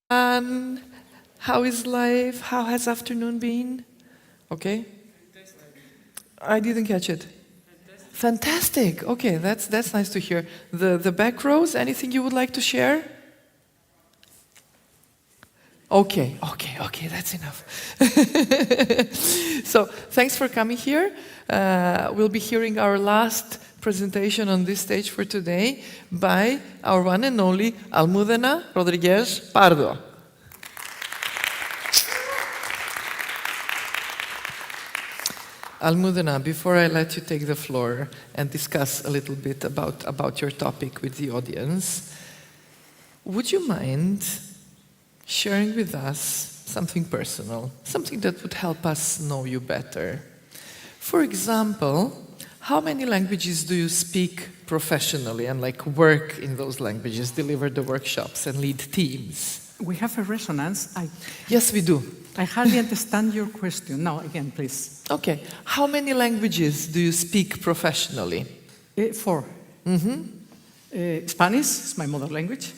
And how is life? How has afternoon been? Okay. I didn't catch it. Fantastic. Okay, that's nice to hear. The back rows, anything you would like to share? Okay, that's enough. So, thanks for coming here. We'll be hearing our last presentation on this stage for today by our one and only Almudena Rodríguez Pardo. Almudena, before I let you take the floor and discuss a little bit about your topic with the audience, would you mind sharing with us something personal, something that would help us know you better? For example, how many languages do you speak professionally and work in those languages, deliver the workshops and lead teams? We have a resonance. Yes, we do. I hardly understand your question. Now, again, please. Okay. How many languages do you speak professionally? 4. Spanish is my mother language.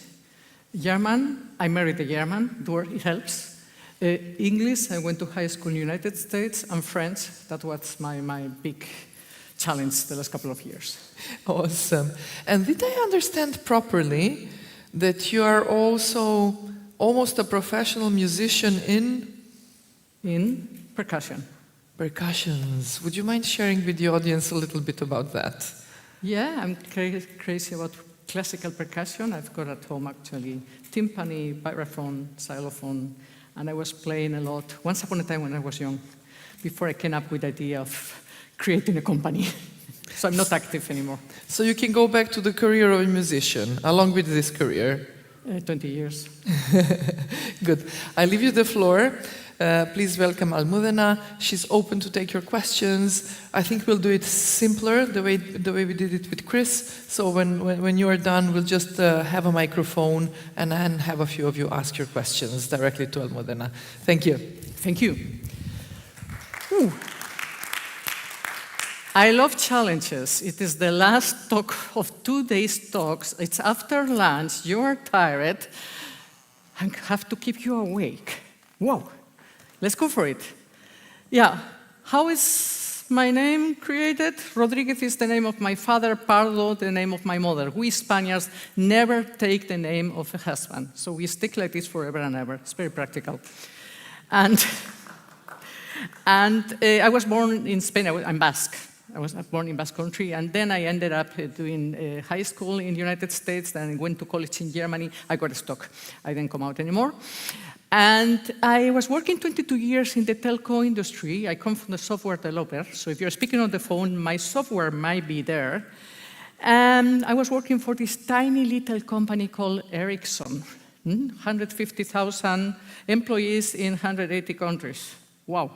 German, I married a German, it helps. English, I went to high school in the United States, and French, that was my big challenge the last couple of years. Awesome. And did I understand properly that you are also almost a professional musician in percussion. Percussions. Would you mind sharing with the audience a little bit about that? Yeah, I'm crazy about classical percussion. I've got at home actually timpani, vibraphone, xylophone, and I was playing a lot once upon a time when I was young, before I came up with the idea of creating a company. So I'm not active anymore. So you can go back to the career of a musician along with this career? 20 years. Good. I leave you the floor. Please welcome Almudena. She's open to take your questions. I think we'll do it simpler, the way we did it with Chris. So when you are done, we'll just have a microphone and then have a few of you ask your questions directly to Almudena. Thank you. Thank you. Ooh. I love challenges. It is the last talk of 2 days' talks. It's after lunch. You're tired. I have to keep you awake. Whoa. Let's go for it. Yeah. How is my name created? Rodríguez is the name of my father, Pardo, the name of my mother. We Spaniards never take the name of a husband. So we stick like this forever and ever. It's very practical. And I was born in Spain. I'm Basque. I was born in Basque Country, and then I ended up doing high school in the United States, then I went to college in Germany. I got stuck. I didn't come out anymore. And I was working 22 years in the telco industry. I come from the software developer, so if you're speaking on the phone, my software might be there. And I was working for this tiny little company called Ericsson, 150,000 employees in 180 countries. Wow.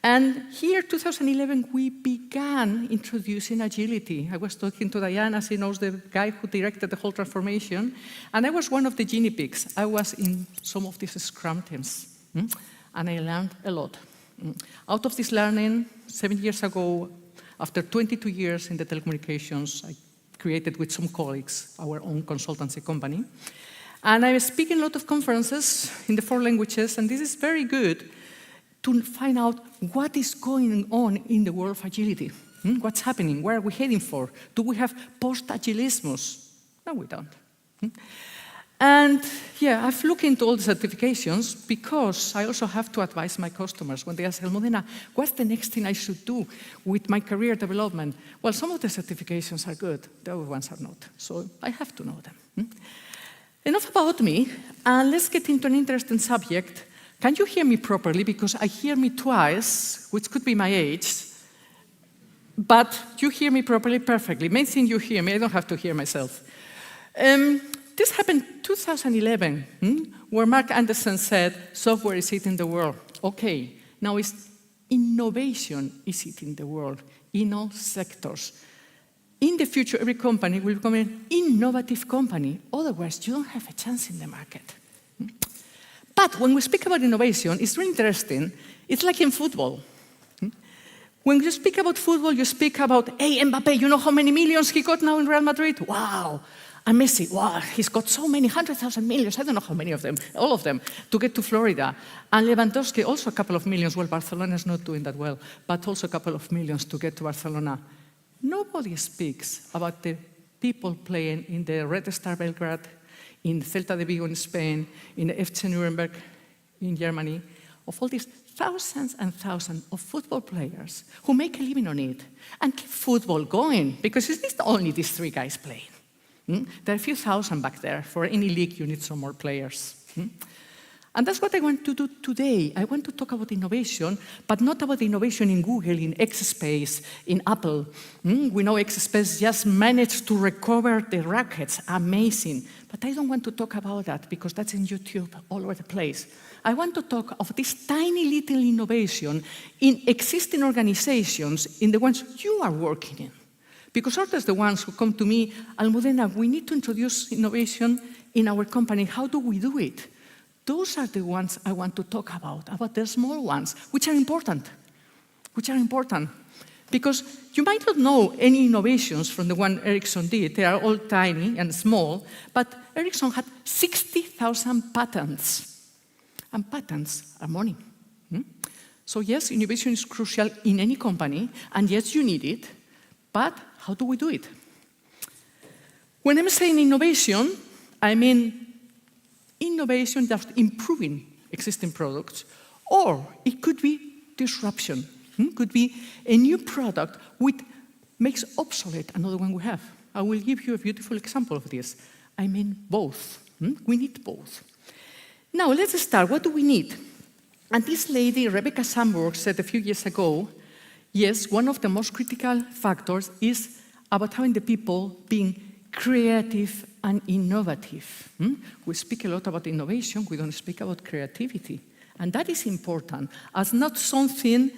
And here, 2011, we began introducing agility. I was talking to Diana, she knows the guy who directed the whole transformation, and I was one of the guinea pigs. I was in some of these Scrum teams, and I learned a lot. Out of this learning, 7 years ago, after 22 years in the telecommunications, I created with some colleagues our own consultancy company. And I was speaking a lot of conferences in the 4 languages, and this is very good to find out what is going on in the world of agility. What's happening? Where are we heading for? Do we have post-agilismus? No, we don't. And yeah, I've looked into all the certifications because I also have to advise my customers when they ask, Almudena, what's the next thing I should do with my career development? Well, some of the certifications are good, the other ones are not. So I have to know them. Enough about me, and let's get into an interesting subject. Can you hear me properly? Because I hear me twice, which could be my age, but you hear me properly perfectly. Main thing you hear me, I don't have to hear myself. This happened 2011, where Mark Anderson said, software is eating the world. Okay, now it's innovation is eating the world in all sectors. In the future, every company will become an innovative company. Otherwise, you don't have a chance in the market. But when we speak about innovation, it's really interesting. It's like in football. When you speak about football, you speak about, hey, Mbappé, you know how many millions he got now in Real Madrid? Wow. And Messi, wow, he's got so many, 100,000 millions, I don't know how many of them, all of them, to get to Florida. And Lewandowski, also a couple of millions. Well, Barcelona is not doing that well, but also a couple of millions to get to Barcelona. Nobody speaks about the people playing in the Red Star Belgrade, in Celta de Vigo in Spain, in the FC Nuremberg in Germany, of all these thousands and thousands of football players who make a living on it and keep football going, because it's not only these three guys playing. There are a few thousand back there. For any league, you need some more players. And that's what I want to do today. I want to talk about innovation, but not about innovation in Google, in X-Space, in Apple. We know X-Space just managed to recover the rackets. Amazing. But I don't want to talk about that, because that's in YouTube all over the place. I want to talk of this tiny little innovation in existing organizations, in the ones you are working in. Because others, the ones who come to me, Almudena, we need to introduce innovation in our company. How do we do it? Those are the ones I want to talk about the small ones, which are important. Because you might not know any innovations from the one Ericsson did. They are all tiny and small, but Ericsson had 60,000 patents. And patents are money. So yes, innovation is crucial in any company, and yes, you need it, but how do we do it? When I'm saying innovation, I mean innovation that's improving existing products, or it could be disruption. Could be a new product which makes obsolete another one we have. I will give you a beautiful example of this. I mean both. We need both. Now, let's start. What do we need? And this lady, Rebecca Sandberg, said a few years ago, yes, one of the most critical factors is about having the people being creative and innovative. We speak a lot about innovation. We don't speak about creativity. And that is important, as not something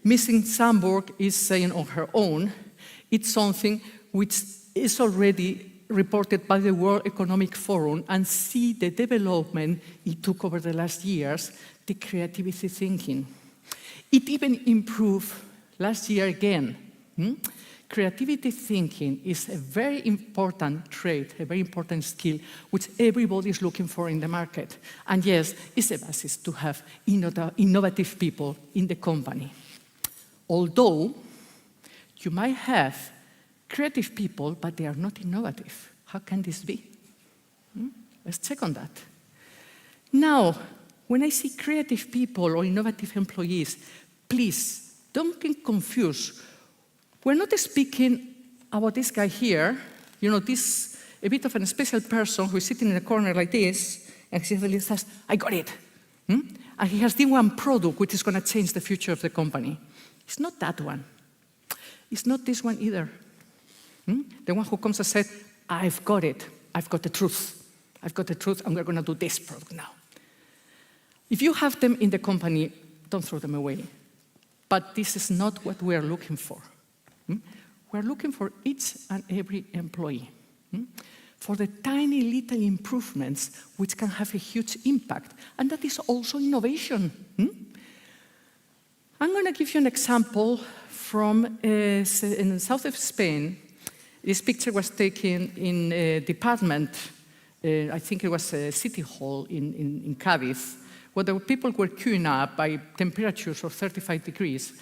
Mrs. Sandberg is saying on her own. It's something which is already reported by the World Economic Forum, and see the development it took over the last years, the creativity thinking. It even improved last year again. Creativity thinking is a very important trait, a very important skill, which everybody is looking for in the market. And yes, it's a basis to have innovative people in the company. Although you might have creative people, but they are not innovative. How can this be? Let's check on that. Now, when I see creative people or innovative employees, please don't get confused. We're not speaking about this guy here, this a bit of a special person who is sitting in a corner like this, and he says, I got it. And he has the one product which is going to change the future of the company. It's not that one. It's not this one either. The one who comes and says, I've got it. I've got the truth. I've got the truth, and we're going to do this product now. If you have them in the company, don't throw them away. But this is not what we are looking for. We're looking for each and every employee, for the tiny little improvements which can have a huge impact. And that is also innovation. I'm going to give you an example from in the south of Spain. This picture was taken in a department, I think it was a city hall in Cádiz, where the people were queuing up by temperatures of 35 degrees.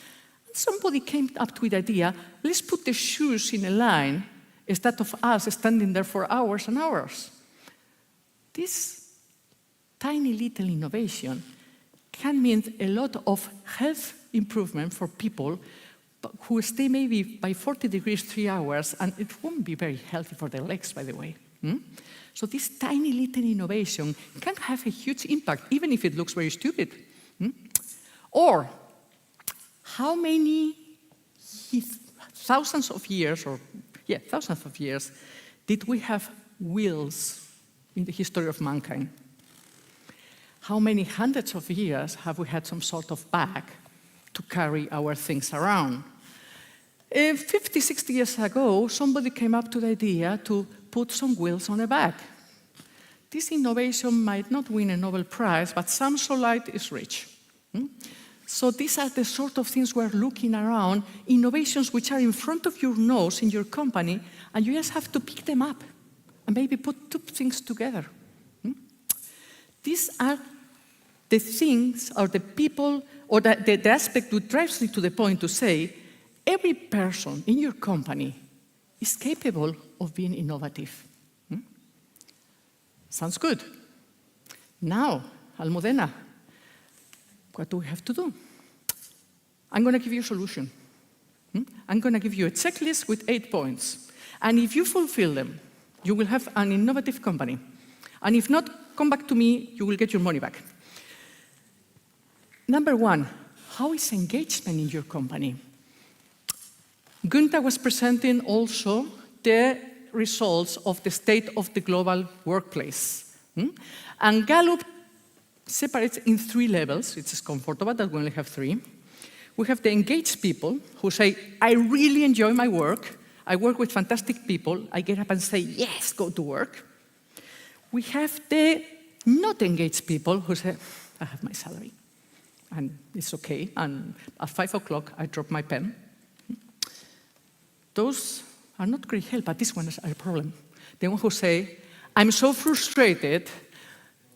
And somebody came up with the idea, let's put the shoes in a line instead of us standing there for hours and hours. This tiny little innovation can mean a lot of health improvement for people who stay maybe by 40 degrees 3 hours, and it won't be very healthy for their legs, by the way. So this tiny little innovation can have a huge impact, even if it looks very stupid. Or how many thousands of years did we have wheels in the history of mankind? How many hundreds of years have we had some sort of bag to carry our things around? 50, 60 years ago, somebody came up to the idea to put some wheels on a bag. This innovation might not win a Nobel Prize, but some sunlight is rich. So these are the sort of things we're looking around, innovations which are in front of your nose in your company, and you just have to pick them up and maybe put two things together. These are the things, or the people, or the aspect that drives me to the point to say, every person in your company is capable of being innovative. Sounds good. Now, Almudena, what do we have to do? I'm going to give you a solution. I'm going to give you a checklist with 8 points. And if you fulfill them, you will have an innovative company. And if not, come back to me, you will get your money back. Number 1, how is engagement in your company? Gunther was presenting also the results of the state of the global workplace. And Gallup separates in 3 levels. It's comfortable that we only have 3. We have the engaged people who say, I really enjoy my work. I work with fantastic people. I get up and say, yes, go to work. We have the not engaged people who say, I have my salary, and it's okay. And at 5 o'clock, I drop my pen. Those are not great help, but this one is a problem. The one who say, I'm so frustrated,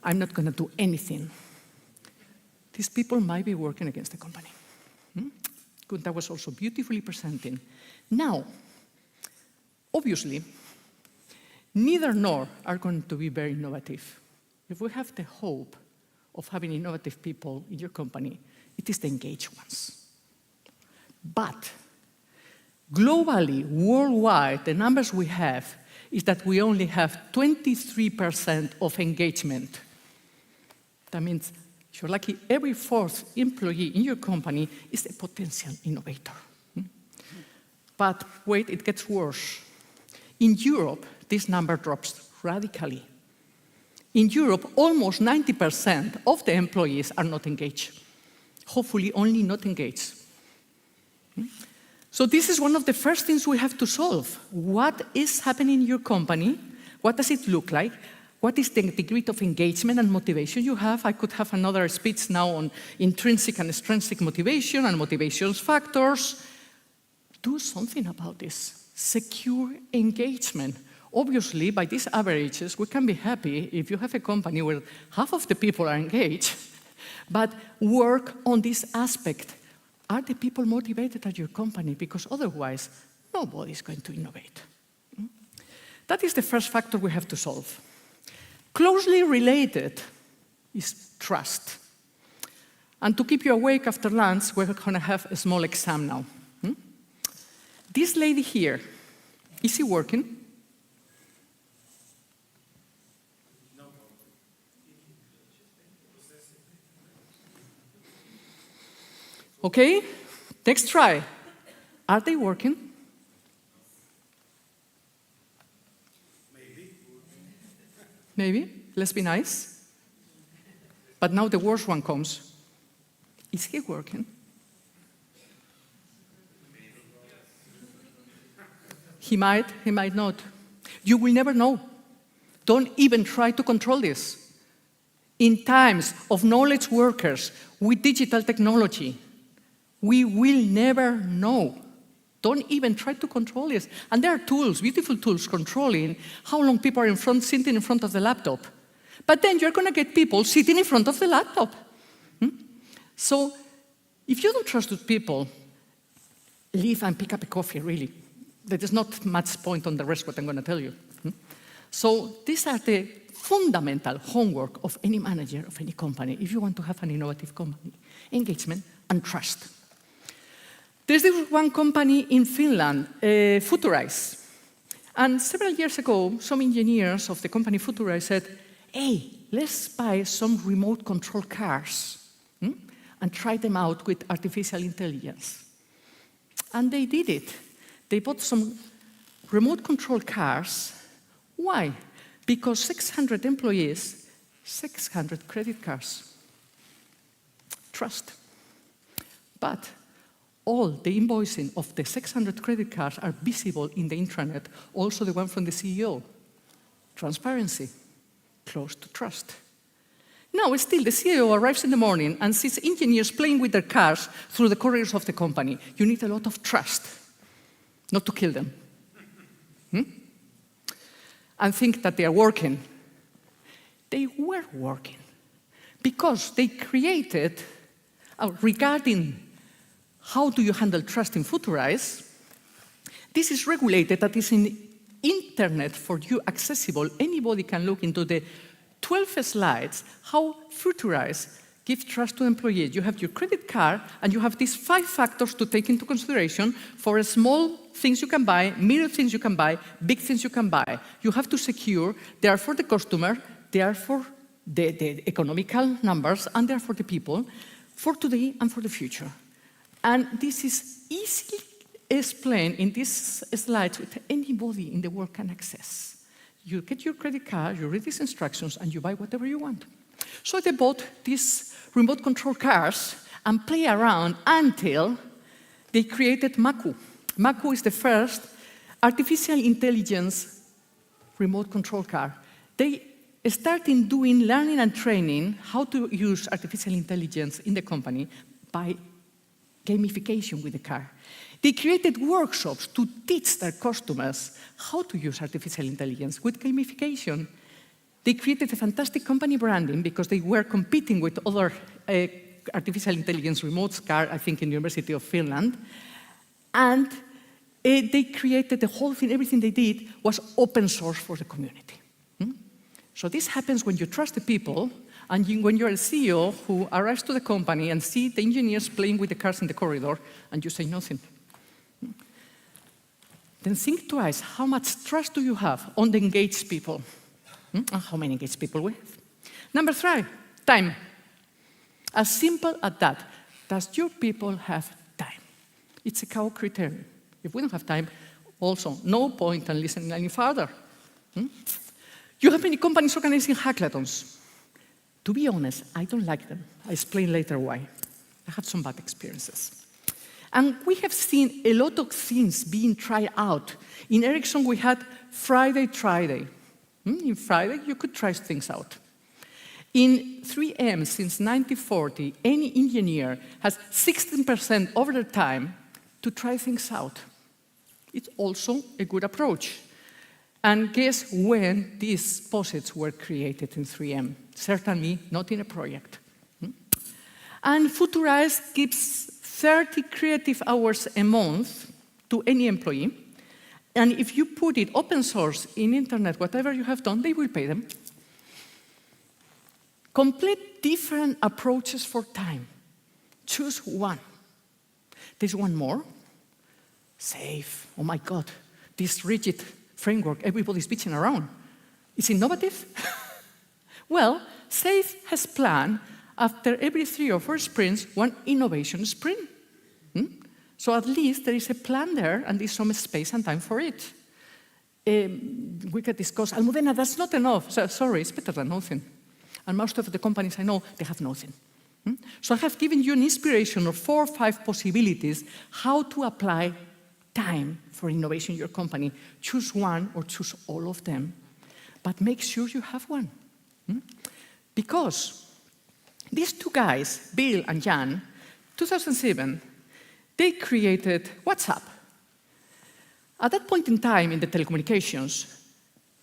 I'm not going to do anything. These people might be working against the company. Gunther was also beautifully presenting. Now, obviously, neither nor are going to be very innovative. If we have the hope of having innovative people in your company, it is the engaged ones. But globally, worldwide, the numbers we have is that we only have 23% of engagement. That means, if you're lucky, every 4th employee in your company is a potential innovator. But wait, it gets worse. In Europe, this number drops radically. In Europe, almost 90% of the employees are not engaged. Hopefully, only not engaged. So this is one of the first things we have to solve. What is happening in your company? What does it look like? What is the degree of engagement and motivation you have? I could have another speech now on intrinsic and extrinsic motivation and motivation factors. Do something about this. Secure engagement. Obviously, by these averages, we can be happy if you have a company where half of the people are engaged, but work on this aspect. Are the people motivated at your company? Because otherwise, nobody's going to innovate. That is the first factor we have to solve. Closely related is trust. And to keep you awake after lunch, we're going to have a small exam now. This lady here, is she working? Okay, next try. Are they working? Maybe. Let's be nice. But now the worst one comes. Is he working? He might not. You will never know. Don't even try to control this. In times of knowledge workers with digital technology, we will never know. Don't even try to control this. And there are tools, beautiful tools, controlling how long people are sitting in front of the laptop. But then you're going to get people sitting in front of the laptop. So if you don't trust those people, leave and pick up a coffee, really. There is not much point on the rest what I'm going to tell you. So these are the fundamental homework of any manager of any company if you want to have an innovative company. Engagement and trust. There's this one company in Finland, Futurice. And several years ago, some engineers of the company Futurice said, hey, let's buy some remote control cars and try them out with artificial intelligence. And they did it. They bought some remote control cars. Why? Because 600 employees, 600 credit cards. Trust. But all the invoicing of the 600 credit cards are visible in the intranet, also the one from the CEO. Transparency, close to trust. Now, still, the CEO arrives in the morning and sees engineers playing with their cars through the corridors of the company. You need a lot of trust, not to kill them. and think that they are working. They were working because they created, regarding how do you handle trust in Futurize, this is regulated, that is in internet for you accessible. Anybody can look into the 12 slides how Futurize gives trust to employees. You have your credit card, and you have these 5 factors to take into consideration for small things you can buy, middle things you can buy, big things you can buy. You have to secure, they are for the customer, they are for the economical numbers, and they are for the people, for today and for the future. And this is easily explained in these slides with anybody in the world can access. You get your credit card, you read these instructions, and you buy whatever you want. So they bought these remote control cars and play around until they created Maku. Maku is the first artificial intelligence remote control car. They started doing learning and training how to use artificial intelligence in the company by gamification with the car. They created workshops to teach their customers how to use artificial intelligence with gamification. They created a fantastic company branding because they were competing with other artificial intelligence remote car, I think in the University of Finland. And they created the whole thing, everything they did was open source for the community. So this happens when you trust the people, and when you're a CEO who arrives to the company and see the engineers playing with the cars in the corridor, and you say nothing. Then think twice, how much trust do you have on the engaged people? And how many engaged people we have? Number 3, time. As simple as that. Does your people have time? It's a cow criterion. If we don't have time, also, no point in listening any further. You have many companies organizing hackathons. To be honest, I don't like them. I'll explain later why. I had some bad experiences. And we have seen a lot of things being tried out. In Ericsson, we had Friday Try Day. In Friday, you could try things out. In 3M, since 1940, any engineer has 16% of their time to try things out. It's also a good approach. And guess when these POSITs were created in 3M? Certainly not in a project. And Futurize gives 30 creative hours a month to any employee. And if you put it open source in internet, whatever you have done, they will pay them. Complete different approaches for time. Choose one. There's one more. Safe. Oh my God, this rigid framework everybody's bitching around. It's innovative. Well, SAFe has planned, after every 3 or 4 sprints, one innovation sprint. So at least there is a plan there, and there's some space and time for it. We can discuss, Almudena, that's not enough. So, sorry, it's better than nothing. And most of the companies I know, they have nothing. So I have given you an inspiration of 4 or 5 possibilities how to apply time for innovation in your company. Choose one or choose all of them, but make sure you have one. Because these 2 guys, Bill and Jan, 2007, they created WhatsApp. At that point in time in the telecommunications,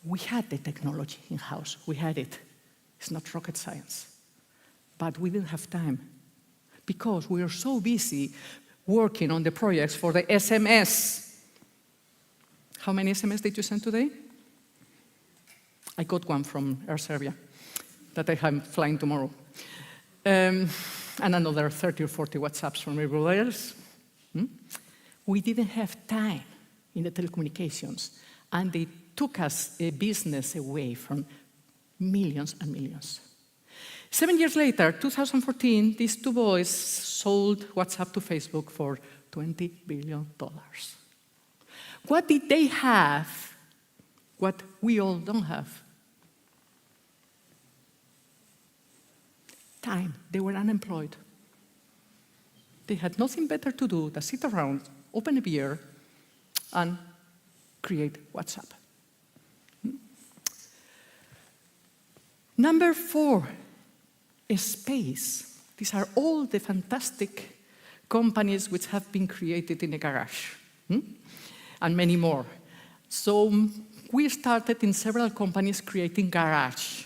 we had the technology in-house. We had it. It's not rocket science. But we didn't have time because we were so busy working on the projects for the SMS. How many SMS did you send today? I got one from AgileSerbia that I am flying tomorrow. And another 30 or 40 WhatsApps from everybody else. We didn't have time in the telecommunications, and they took us a business away from millions and millions. 7 years later, 2014, these 2 boys sold WhatsApp to Facebook for $20 billion. What did they have? What we all don't have? Time. They were unemployed. They had nothing better to do than sit around, open a beer, and create WhatsApp. Number 4, space. These are all the fantastic companies which have been created in a garage, and many more. So we started in several companies creating garage.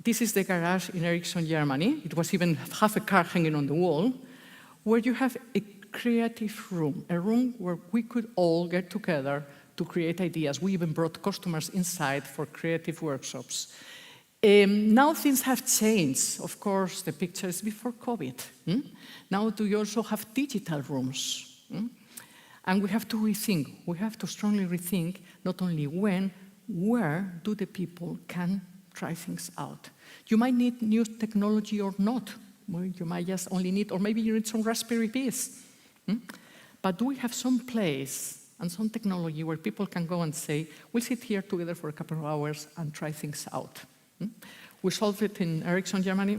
This is the garage in Ericsson, Germany. It was even half a car hanging on the wall, where you have a creative room, a room where we could all get together to create ideas. We even brought customers inside for creative workshops. Now things have changed. Of course, the picture is before COVID. Now we also have digital rooms. And we have to rethink. We have to strongly rethink not only when, where do the people can try things out. You might need new technology or not. You might just only need, or maybe you need some Raspberry Pis. But do we have some place and some technology where people can go and say, we'll sit here together for a couple of hours and try things out? We solved it in Ericsson, Germany,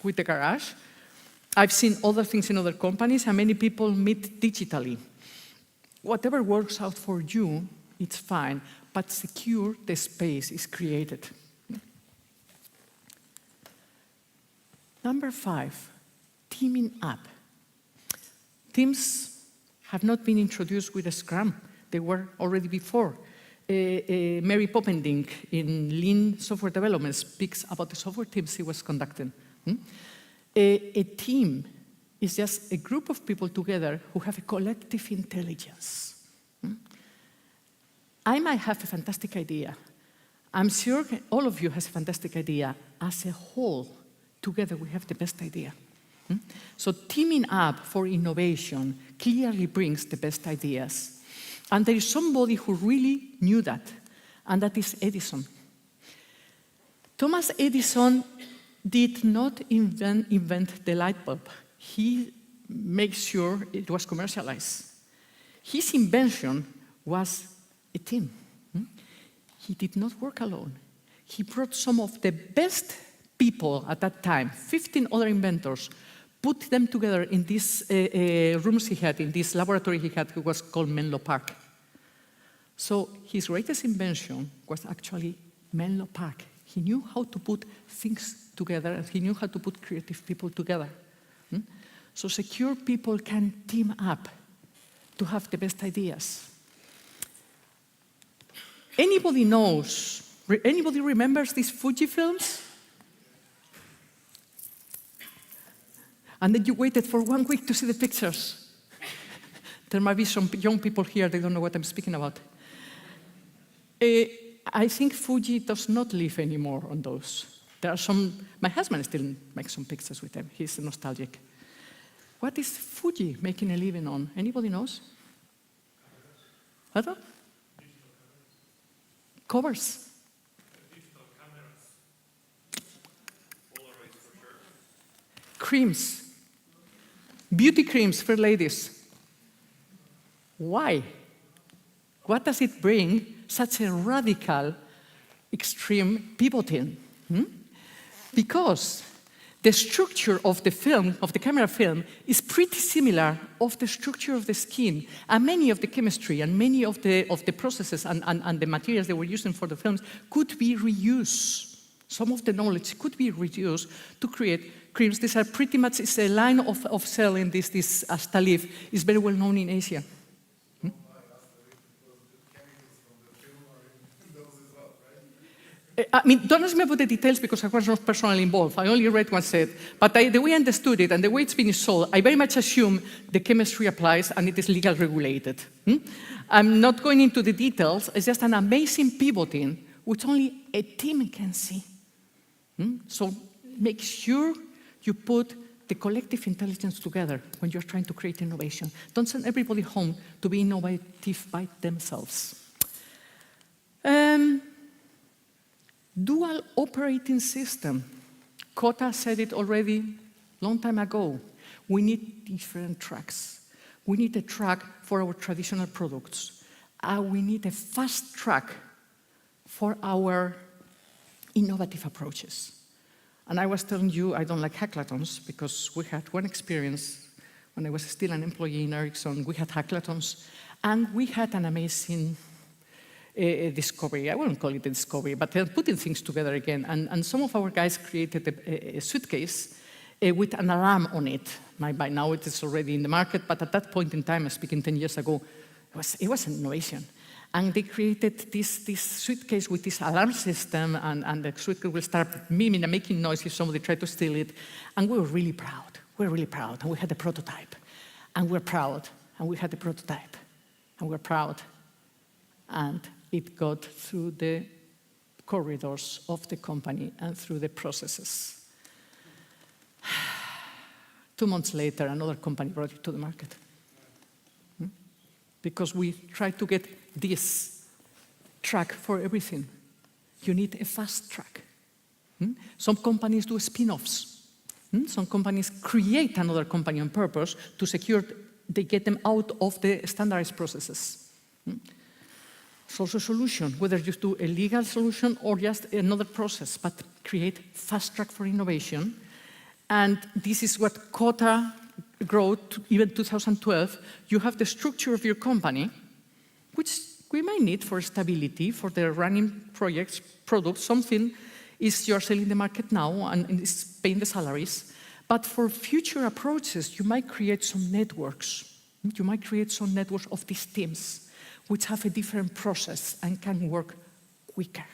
with the garage. I've seen other things in other companies, and many people meet digitally. Whatever works out for you, it's fine, but secure the space is created. Number 5, teaming up. Teams have not been introduced with a Scrum. They were already before. Mary Poppending in Lean Software Development speaks about the software teams he was conducting. A team is just a group of people together who have a collective intelligence. I might have a fantastic idea. I'm sure all of you has a fantastic idea. As a whole, together we have the best idea. So teaming up for innovation clearly brings the best ideas. And there is somebody who really knew that, and that is Edison. Thomas Edison did not invent the light bulb. He made sure it was commercialized. His invention was a team. He did not work alone. He brought some of the best people at that time, 15 other inventors, put them together in these rooms he had, in this laboratory he had, which was called Menlo Park. So his greatest invention was actually Menlo Park. He knew how to put things together, and he knew how to put creative people together. So secure people can team up to have the best ideas. Anybody knows, anybody remembers these Fuji films? And then you waited for 1 week to see the pictures. There might be some young people here, they don't know what I'm speaking about. I think Fuji does not live anymore on those. There are some, my husband still makes some pictures with them. He's nostalgic. What is Fuji making a living on? Anybody knows? What? Covers. Digital cameras. Polaroids for sure. Creams. Beauty creams for ladies. Why? What does it bring such a radical, extreme pivoting? Because the structure of the film, of the camera film, is pretty similar of the structure of the skin. And many of the chemistry and many of the processes and the materials they were using for the films could be reused. Some of the knowledge could be reused to create creams. These are pretty much, it's a line of selling this Asta leaf. It's very well known in Asia. I mean, don't ask me about the details because I was not personally involved. I only read one set. But the way I understood it and the way it's been sold, I very much assume the chemistry applies and it is legal regulated. I'm not going into the details. It's just an amazing pivoting which only a team can see. So make sure you put the collective intelligence together when you're trying to create innovation. Don't send everybody home to be innovative by themselves. Dual operating system. Kota said it already a long time ago. We need different tracks. We need a track for our traditional products. We need a fast track for our innovative approaches. And I was telling you I don't like hackathons because we had one experience when I was still an employee in Ericsson. We had hackathons and we had an amazing discovery. I wouldn't call it a discovery, but they're putting things together again. And some of our guys created a suitcase with an alarm on it. By now it is already in the market, but at that point in time, speaking 10 years ago, It was an innovation. And they created this suitcase with this alarm system, and the suitcase will start miming and making noise if somebody tried to steal it. And we were really proud. We were really proud. And we had a prototype. And we were proud. And we had a prototype. And we were proud. And it got through the corridors of the company and through the processes. 2 months later, another company brought it to the market. Because we tried to get this track for everything. You need a fast track. Some companies do spin-offs. Some companies create another company on purpose to secure they get them out of the standardized processes. It's also a solution, whether you do a legal solution or just another process, but create fast track for innovation. And this is what Kota growth, even 2012, you have the structure of your company, which we might need for stability, for the running projects, products, something is you're selling the market now and is paying the salaries. But for future approaches, you might create some networks. You might create some networks of these teams, which have a different process and can work quicker,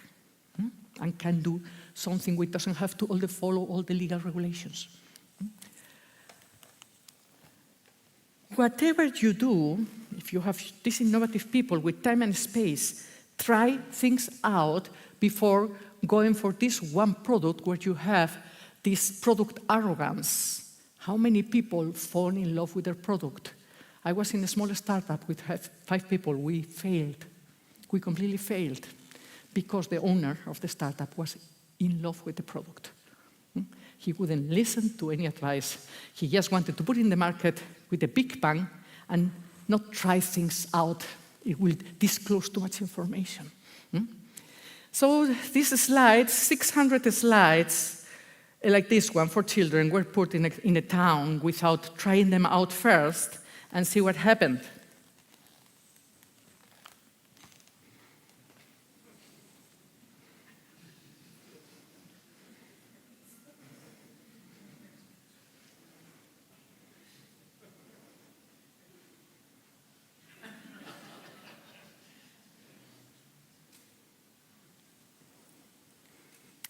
and can do something which doesn't have to follow all the legal regulations. Whatever you do, if you have these innovative people with time and space, try things out before going for this one product where you have this product arrogance. How many people fall in love with their product? I was in a small startup with 5 people. We failed. We completely failed because the owner of the startup was in love with the product. He wouldn't listen to any advice. He just wanted to put it in the market with a big bang and not try things out. It will disclose too much information. So these slides, 600 slides, like this one for children, were put in a town without trying them out first and see what happened.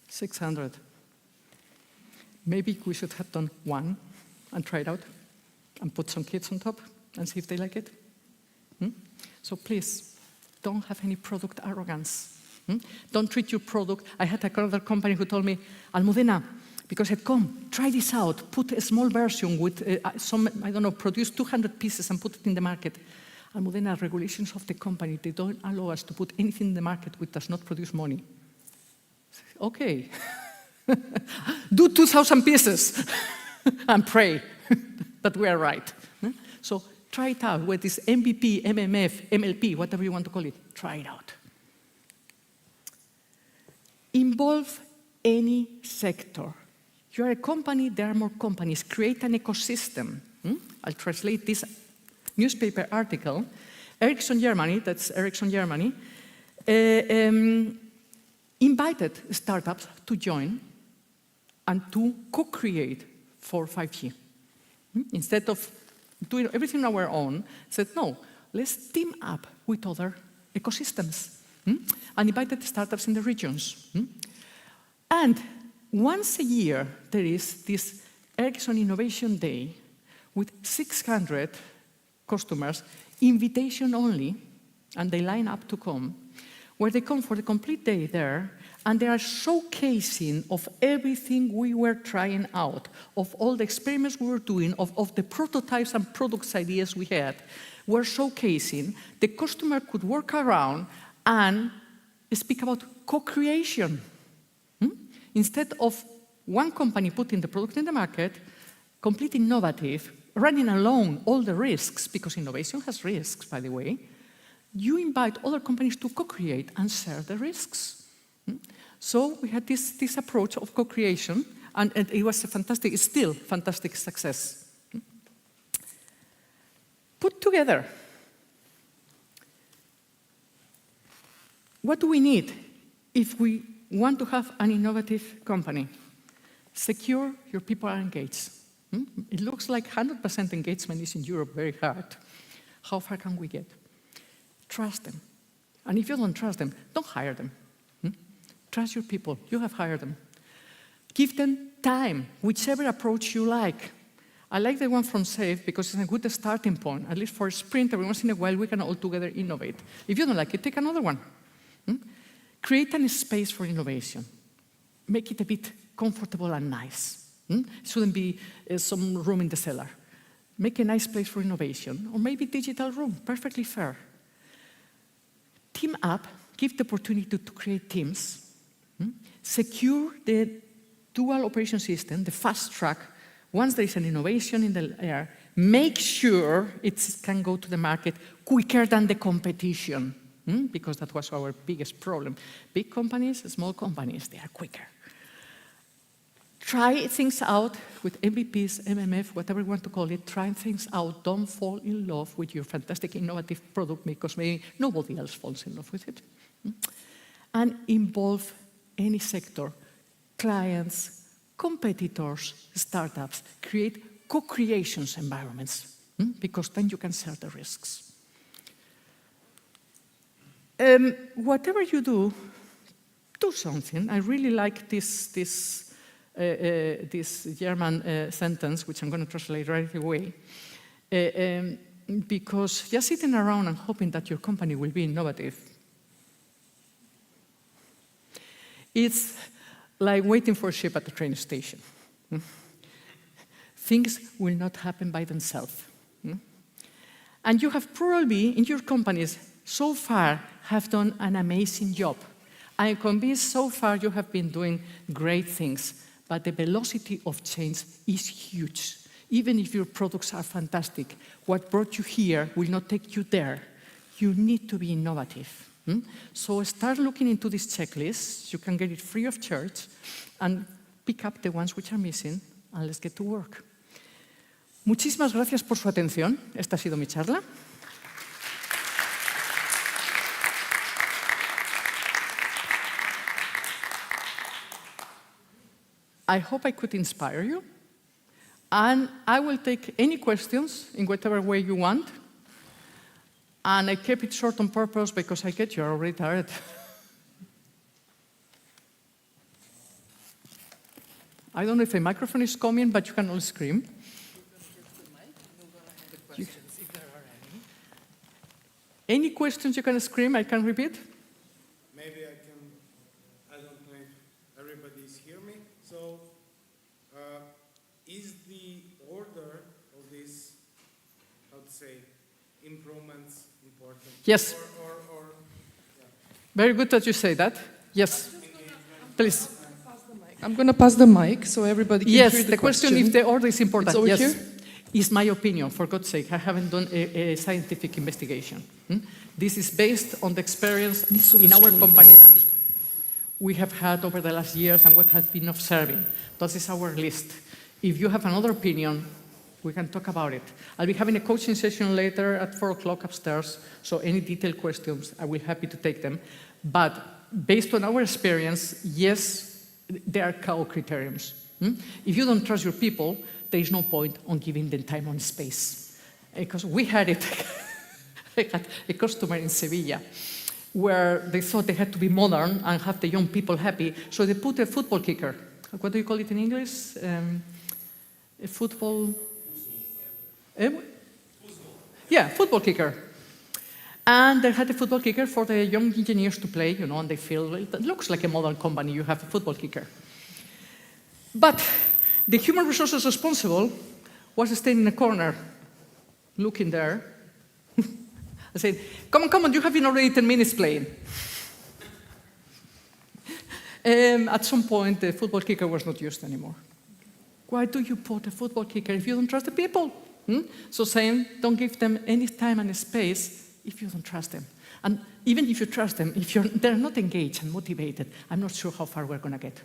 $600. Maybe we should have done one and try it out and put some kids on top and see if they like it. So please, don't have any product arrogance. Don't treat your product. I had another company who told me, Almudena, because it come, try this out, put a small version with produce 200 pieces and put it in the market. Almudena, regulations of the company, they don't allow us to put anything in the market which does not produce money. Okay, do 2,000 pieces and pray that we are right. So try it out with this MVP, MMF, MLP, whatever you want to call it. Try it out. Involve any sector. You're a company, there are more companies. Create an ecosystem. I'll translate this newspaper article. Ericsson Germany, that's Ericsson Germany, invited startups to join and to co-create for 5G. Instead of doing everything on our own, said, no, let's team up with other ecosystems. And invited startups in the regions. And once a year, there is this Ericsson Innovation Day with 600 customers, invitation only, and they line up to come, where they come for the complete day there, and they are showcasing of everything we were trying out, of all the experiments we were doing, of the prototypes and products ideas we had, were showcasing. The customer could work around and speak about co-creation. Instead of one company putting the product in the market, completely innovative, running alone all the risks, because innovation has risks, by the way, you invite other companies to co-create and share the risks. So we had this approach of co-creation, and it was a fantastic, it's still fantastic success. Put together. What do we need if we want to have an innovative company? Secure your people are engaged. It looks like 100% engagement is in Europe very hard. How far can we get? trust them. And if you don't trust them, don't hire them. Trust your people. You have hired them. Give them time, whichever approach you like. I like the one from SAFE because it's a good starting point. At least for a sprint, every once in a while, we can all together innovate. If you don't like it, take another one. Create a space for innovation. Make it a bit comfortable and nice. It shouldn't be some room in the cellar. Make a nice place for innovation. Or maybe digital room, perfectly fair. Team up, give the opportunity to create teams. Secure the dual operation system, the fast track. Once there is an innovation in the air, make sure it can go to the market quicker than the competition, because that was our biggest problem. Big companies, small companies, they are quicker. Try things out with MVPs, MMF, whatever you want to call it. Try things out. Don't fall in love with your fantastic, innovative product because maybe nobody else falls in love with it. And involve any sector, clients, competitors, startups. Create co-creations environments because then you can share the risks. Whatever you do, do something. I really like this German sentence, which I'm going to translate right away, because just sitting around and hoping that your company will be innovative, it's like waiting for a ship at the train station. Things will not happen by themselves. And you have probably, in your companies, so far, have done an amazing job. I am convinced so far you have been doing great things. But the velocity of change is huge. Even if your products are fantastic, what brought you here will not take you there. You need to be innovative. So start looking into this checklist. You can get it free of charge and pick up the ones which are missing and let's get to work. Muchísimas gracias por su atención. Esta ha sido mi charla. I hope I could inspire you. And I will take any questions in whatever way you want. And I kept it short on purpose because I get you're already tired. I don't know if a microphone is coming, but you can all scream. Any questions you can scream, I can repeat? Maybe I can, I don't know if everybody's hear me. So, is the order of these, how to say, improvements important? Yes. Yeah. Very good that you say that. Yes. Please. I'm going to pass the mic so everybody can hear the question if the order is important. It's over yes. here? Is my opinion, for God's sake. I haven't done a scientific investigation. This is based on the experience in our company we have had over the last years and what has been observing. That is our list. If you have another opinion, we can talk about it. I'll be having a coaching session later at 4 o'clock upstairs, so any detailed questions, I will be happy to take them. But based on our experience, yes, there are co-criteriums. If you don't trust your people, there is no point on giving them time and space. Because we had it, I had a customer in Sevilla where they thought they had to be modern and have the young people happy, so they put a football kicker. What do you call it in English? A football... Yeah, football kicker. And they had a football kicker for the young engineers to play, and they feel, well, it looks like a modern company, you have a football kicker. But the human resources responsible was staying in a corner, looking there. I said, come on, you have been already 10 minutes playing. At some point, the football kicker was not used anymore. Why do you put a football kicker if you don't trust the people? So saying, don't give them any time and space if you don't trust them. And even if you trust them, if they're not engaged and motivated, I'm not sure how far we're going to get.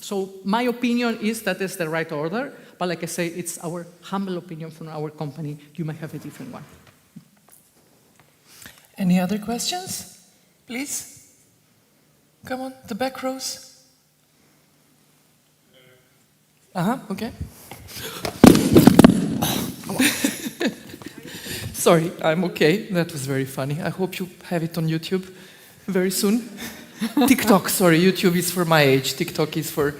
So my opinion is that is the right order, but like I say, it's our humble opinion from our company. You might have a different one. Any other questions? Please? Come on, the back rows. Okay. Sorry, I'm okay. That was very funny. I hope you have it on YouTube very soon. TikTok, sorry, YouTube is for my age. TikTok is for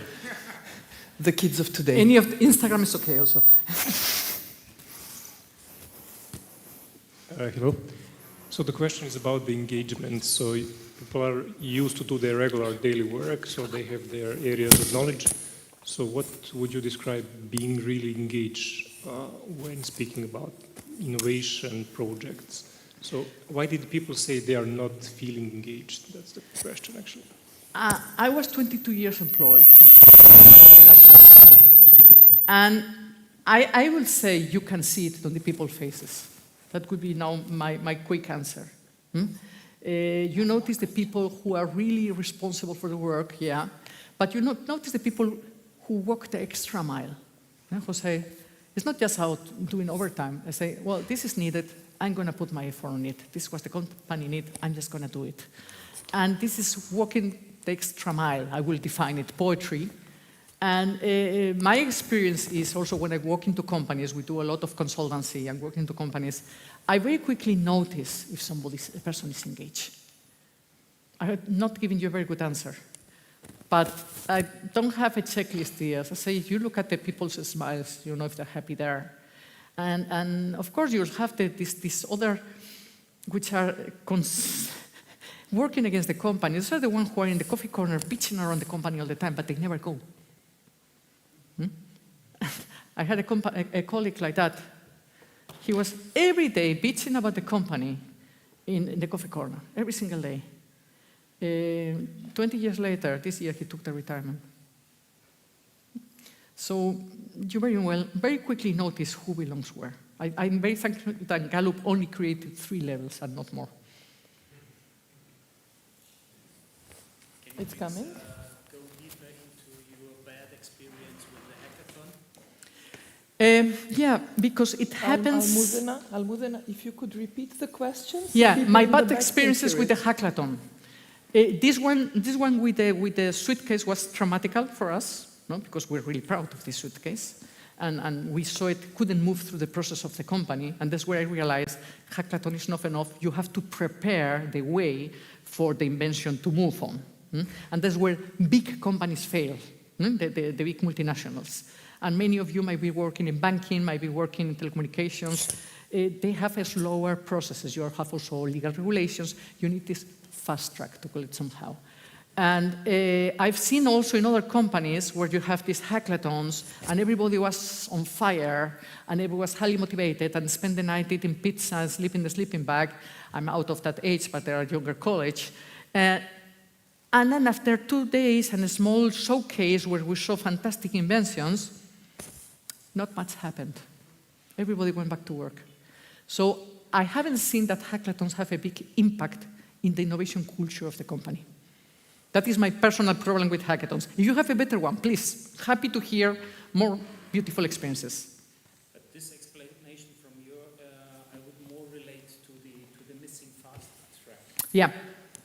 the kids of today. Any of the Instagram is okay also. Hello. So the question is about the engagement. So people are used to do their regular daily work, so they have their areas of knowledge. So what would you describe being really engaged when speaking about innovation projects? So why did people say they are not feeling engaged? That's the question, actually. I was 22 years employed. And I will say you can see it on the people's faces. That could be now my quick answer. You notice the people who are really responsible for the work, yeah, but you notice the people who walk the extra mile, who say, it's not just out doing overtime. I say, well, this is needed, I'm going to put my effort on it. This is what the company needs, I'm just going to do it. And this is walking the extra mile, I will define it, poetry. And my experience is also when I walk into companies, we do a lot of consultancy and work into companies, I very quickly notice if a person is engaged. I'm not giving you a very good answer, but I don't have a checklist here. As I say, if you look at the people's smiles, you know if they're happy there. And of course, you'll have this other, which are working against the company. These are the ones who are in the coffee corner, bitching around the company all the time, but they never go. I had a colleague like that. He was every day bitching about the company in the coffee corner, every single day. 20 years later, this year, he took the retirement. So you very quickly notice who belongs where. I'm very thankful that Gallup only created 3 levels and not more. It's coming. Go deeper into your bad experience with the hackathon? Yeah, because it happens... Almudena, if you could repeat the question. Yeah, People my in the bad back experiences can with hear the hackathon. This one with the suitcase was traumatical for us, no? Because we're really proud of this suitcase. And we saw it couldn't move through the process of the company. And that's where I realized hackathon is not enough. You have to prepare the way for the invention to move on. And that's where big companies fail, the big multinationals. And many of you might be working in banking, might be working in telecommunications. They have a slower processes. You have also legal regulations. You need this fast track to call it somehow. And I've seen also in other companies where you have these hackathons and everybody was on fire and everyone was highly motivated and spend the night eating pizza and sleep in the sleeping bag. I'm out of that age, but they're at younger college. And then after 2 days and a small showcase where we show fantastic inventions, not much happened. Everybody went back to work. So I haven't seen that hackathons have a big impact in the innovation culture of the company. That is my personal problem with hackathons. If you have a better one, please, happy to hear more beautiful experiences. But this explanation from you, I would more relate to the missing fast track. Yeah.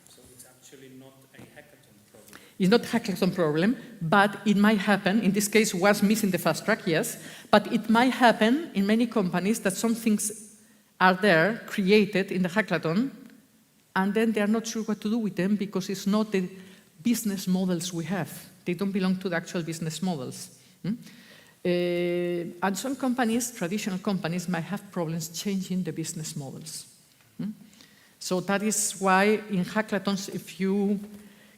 So it's actually not a hackathon problem. It's not a hackathon problem, but it might happen. In this case, was missing the fast track, yes. But it might happen in many companies that some things are there, created in the hackathon, and then they are not sure what to do with them because it's not the business models we have. They don't belong to the actual business models. And some companies, traditional companies, might have problems changing the business models. So that is why in hackathons, if you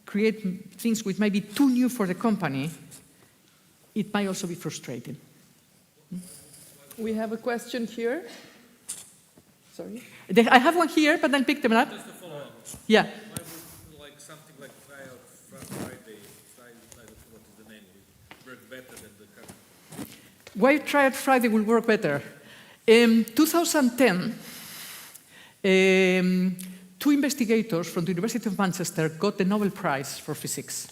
create things which might be too new for the company, it might also be frustrating. We have a question here. Sorry. I have one here, but I'll pick them up. Just to follow up. Yeah. Why would like something like Friday, what is the name? Work better than the current? Why Triad Friday will work better? In 2010, 2 investigators from the University of Manchester got the Nobel Prize for Physics.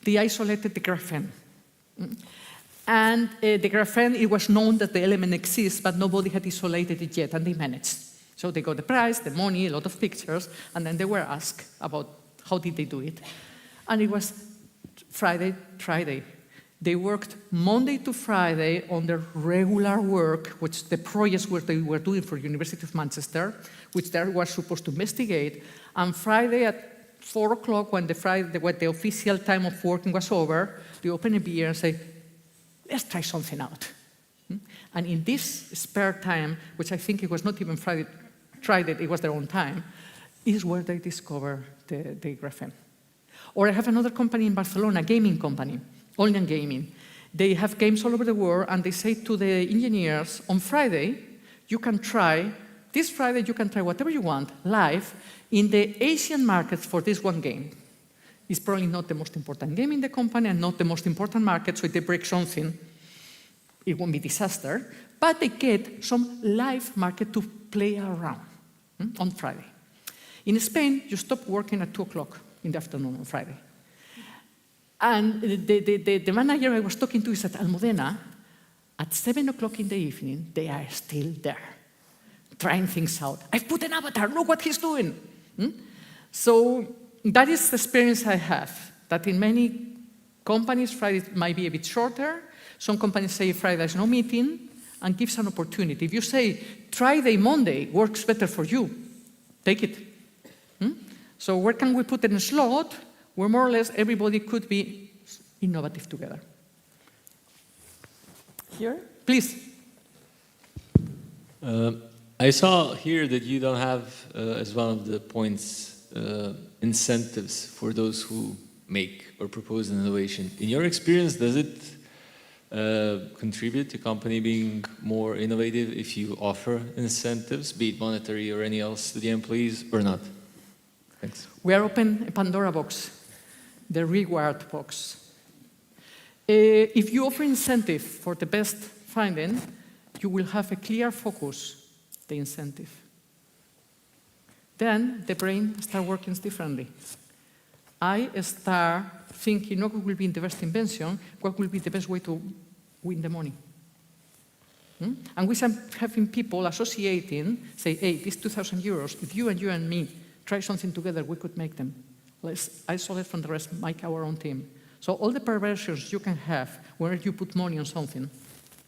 They isolated the graphene. And the graphene, it was known that the element exists, but nobody had isolated it yet, and they managed. So they got the prize, the money, a lot of pictures, and then they were asked about how did they do it. And it was Friday. They worked Monday to Friday on their regular work, which the projects were they were doing for University of Manchester, which they were supposed to investigate. And Friday at 4 o'clock, when the official time of working was over, they opened a beer and say, let's try something out. And in this spare time, which I think it was not even Friday, it was their own time, is where they discover the graphene. Or I have another company in Barcelona, a gaming company, online gaming. They have games all over the world, and they say to the engineers, on Friday, this Friday you can try whatever you want live in the Asian markets for this one game. It's probably not the most important game in the company and not the most important market, so if they break something, it won't be disaster, but they get some live market to play around on Friday. In Spain, you stop working at 2 o'clock in the afternoon on Friday. And the manager I was talking to is at Almudena. At 7 o'clock in the evening, they are still there, trying things out. I've put an avatar, look what he's doing. So that is the experience I have, that in many companies, Friday might be a bit shorter. Some companies say Friday there's no meeting, and gives an opportunity. If you say Friday, Monday works better for you, take it. So where can we put in a slot where more or less everybody could be innovative together? Here? Please. I saw here that you don't have, as one of the points, incentives for those who make or propose an innovation. In your experience, does it contribute to company being more innovative if you offer incentives, be it monetary or any else, to the employees or not? Thanks. We are open a Pandora box, the reward box. If you offer incentive for the best finding, you will have a clear focus, the incentive. Then the brain starts working differently. I start thinking not what will be the best invention, what will be the best way to win the money. And we start having people associating, say, hey, this 2,000 euros, if you and me try something together, we could make them. Let's isolate from the rest, make our own team. So all the perversions you can have where you put money on something,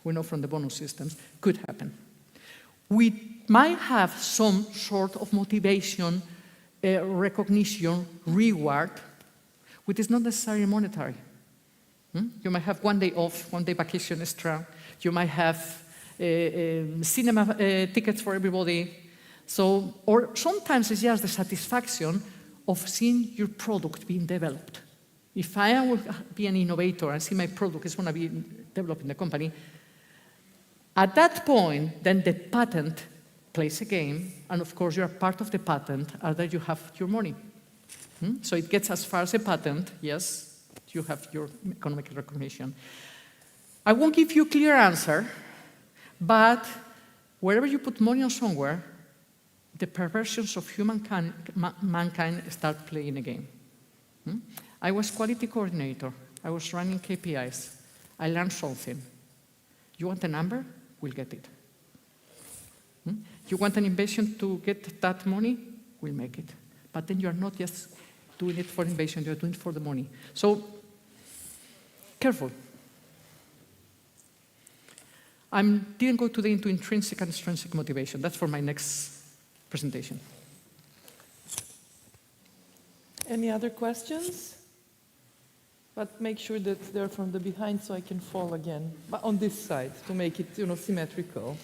we know from the bonus systems, could happen. We might have some sort of motivation, recognition, reward, which is not necessarily monetary. You might have 1 day off, 1 day vacation extra. You might have cinema tickets for everybody. So, or sometimes it's just the satisfaction of seeing your product being developed. If I will be an innovator and see my product is going to be developed in the company, at that point, then the patent plays a game, and of course you're part of the patent, and then you have your money. So it gets as far as a patent, yes, you have your economic recognition. I won't give you a clear answer, but wherever you put money on somewhere, the perversions of mankind start playing a game. I was quality coordinator. I was running KPIs. I learned something. You want a number? We'll get it. You want an invention to get that money? We'll make it. But then you're not just doing it for innovation, you're doing it for the money. So, careful. I didn't go today into intrinsic and extrinsic motivation. That's for my next presentation. Any other questions? But make sure that they're from the behind so I can fall again. But on this side, to make it, symmetrical.